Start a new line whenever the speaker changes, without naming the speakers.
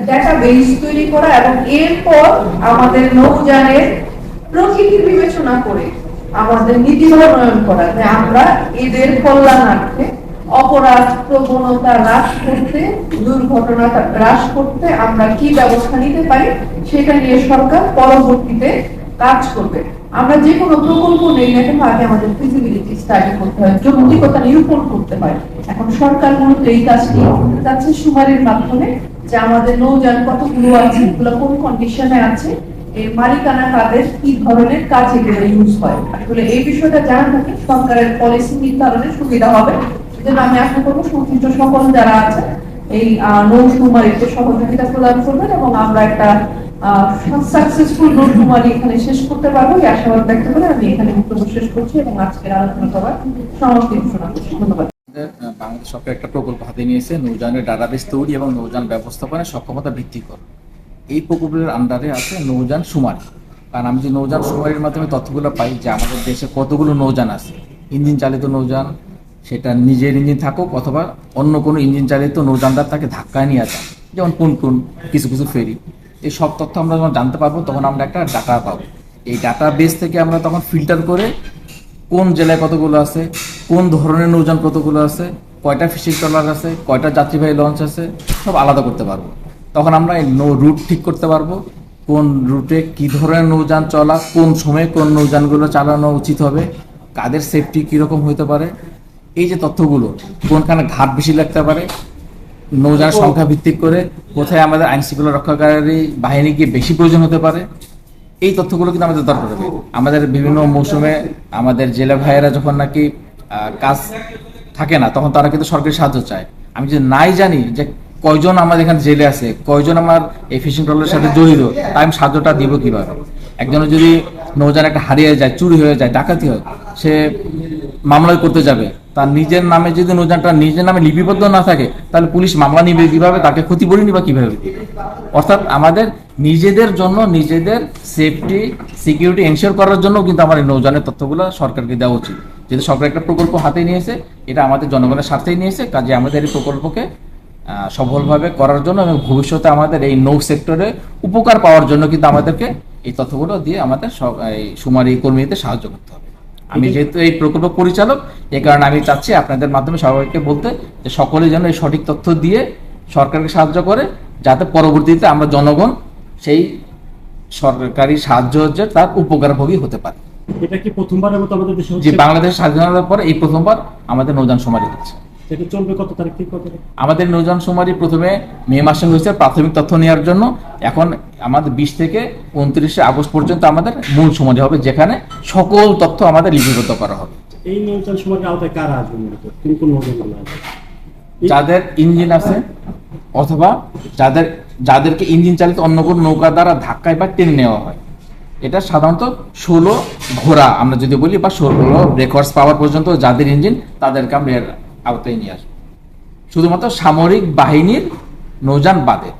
Database তৈরি করা এবং এরপর আমাদের নৌযানের প্রকৃতি বিবেচনা করে আমাদের নীতি প্রণয়ন করা, যে আমরা এদের কল্যাণার্থে অপরাধ প্রবণতা হ্রাস করতে, দুর্ঘটনা হ্রাস করতে আমরা কি ব্যবস্থা নিতে পারি সেটা নিয়ে সরকার পরবর্তীতে কাজ করবে। আমরা যে কোনো প্রকল্প নেই না কেন আগে আমাদের ফিজিবিলিটি স্টাডি করতে হয়, যৌক্তিকতা নিরূপণ করতে হয়। এখন সরকার মূলত এই কাজটি করতে যাচ্ছে সুমারির মাধ্যমে, যে আমাদের নৌযান কতগুলো আছে, এগুলো কোন কন্ডিশনে আছে, এই মালিকানা কাদের, কি ধরনের কাজে এগুলো ইউজ হয়। আসলে এই বিষয়টা জানা থাকে সরকারের পলিসি নির্ধারণে সুবিধা হবে। সেজন্য আমি আশা করবো সংশ্লিষ্ট সকল যারা আছে এই নৌশুমারিতে সহযোগিতা প্রদান করবেন এবং আমরা একটা সাকসেসফুল নৌশুমারি এখানে শেষ করতে পারবো এই আশাবাদ ব্যক্ত করে আমি এখানে বক্তব্য শেষ করছি এবং আজকের আলোচনা সভার সমাপ্তি ঘোষণা করছি। ধন্যবাদ।
বাংলাদেশ সরকার একটা প্রকল্প হাতে নিয়েছে, নৌযানের ডাটাবেস তৈরি এবং নৌযান ব্যবস্থাপনায় সক্ষমতা বৃদ্ধি করা। এই প্রকল্পের আন্ডারে আছে নৌযান সুমারি। কারণ আমি যে নৌযান সুমারির মাধ্যমে তথ্যগুলো পাই যে আমাদের দেশে কতগুলো নৌযান আছে, ইঞ্জিন চালিত নৌযান, সেটা নিজের ইঞ্জিন থাকুক অথবা অন্য কোনো ইঞ্জিন চালিত নৌযানদার তাকে ধাক্কায় নিয়ে যায়, যেমন কোন কিছু কিছু ফেরি। এই সব তথ্য আমরা যখন জানতে পারবো তখন আমরা একটা ডাটা পাবো। এই ডাটা বেস থেকে আমরা তখন ফিল্টার করে কোন জেলায় কতগুলো আছে, কোন ধরনের নৌযান কতগুলো আছে, কয়টা ফিশিং ট্রলার আছে, কয়টা যাত্রীবাহী লঞ্চ আছে, সব আলাদা করতে পারবো। তখন আমরা এই রুট ঠিক করতে পারবো, কোন রুটে কি ধরনের নৌযান চলা, কোন সময়ে কোন নৌযানগুলো চালানো উচিত হবে, কাদের সেফটি কীরকম হতে পারে, এই যে তথ্যগুলো, কোনখানে ঘাট বেশি লাগতে পারে, নৌযানের সংখ্যা ভিত্তিক করে কোথায় আমাদের আইন শৃঙ্খলা রক্ষাকারী বাহিনীকে বেশি প্রয়োজন হতে পারে, এই তথ্যগুলো কিন্তু আমাদের দরকার হবে। আমাদের বিভিন্ন মৌসুমে আমাদের জেলে ভাইয়েরা যখন নাকি কাজ থাকে না তখন তারা কিন্তু সরকারি সাহায্য চায়। আমি যদি নাই জানি যে কয়জন আমাদের এখানে জেলে আছে, কয়জন আমার এই ফিশিং ট্রলারের সাথে জড়িত, তাই আমি সাহায্যটা দিব কিভাবে? একজনের যদি নৌযান একটা হারিয়ে যায়, চুরি হয়ে যায়, ডাকাতি হয়, সে মামলা করতে যাবে, তার নিজের নামে যদি নৌযানটা নিজের নামে লিপিবদ্ধ না থাকে তাহলে পুলিশ মামলা নিবে কিভাবে, তাকে ক্ষতিপূরণ নিবা কিভাবে দিবে? অর্থাৎ আমাদের নিজেদের জন্য নিজেদের সেফটি সিকিউরিটি এনশিওর করার জন্য কিন্তু আমার এই নৌযানের তথ্যগুলো সরকারকে দেওয়া উচিত। যেহেতু সরকার একটা প্রকল্প হাতে নিয়েছে, এটা আমাদের জনগণের স্বার্থেই নিয়েছে, কাজে আমাদের এই প্রকল্পকে সফলভাবে করার জন্য এবং ভবিষ্যতে আমাদের এই নৌ সেক্টরে উপকার পাওয়ার জন্য কিন্তু আমাদেরকে এই তথ্যগুলো দিয়ে আমাদের এই সুমারি কর্মীদের সাহায্য করতে হবে। আমি যেহেতু এই প্রকল্প পরিচালক, এই কারণে আমি চাচ্ছি আপনাদের মাধ্যমে সবাইকে বলতে যে সকলে যেন এই সঠিক তথ্য দিয়ে সরকারকে সাহায্য করে, যাতে পরবর্তীতে আমরা জনগণ সেই সরকারি সাহায্য তার উপকারভোগী হতে পারে।
এটা কি প্রথমবারের মতো আমাদের দেশে হচ্ছে?
যে বাংলাদেশ স্বাধীনতার পরে এই প্রথমবার আমাদের নৌযান সুমারি হচ্ছে।
এটা চলবে কত তারিখ থেকে কত?
আমাদের নৌযান সুমারি প্রথমে মে মাসে হয়েছে প্রাথমিক তথ্য নেওয়ার জন্য। এখন আমাদের 20 থেকে 29 আগস্ট পর্যন্ত আমাদের মূল সুমারি হবে, যেখানে সকল তথ্য আমাদের লিপিবদ্ধ করা হবে।
এই নৌযান সুমারির আওতায় কারা আসবে মূলত? কোন নৌযানগুলো আসবে?
যাদের ইঞ্জিন আছে অথবা যাদেরকে ইঞ্জিন চালিত অন্য কোনো নৌকা দ্বারা ধাক্কায় বা টেনে নেওয়া হয়। এটা সাধারণত 16 ঘোড়া আমরা যদি বলি, বা 16 ব্রেকহর্স পাওয়ার পর্যন্ত যাদের ইঞ্জিন, তাদেরকে আমরা এর আওতায় নিয়ে আসবো। শুধুমাত্র সামরিক বাহিনীর নৌযান বাদে।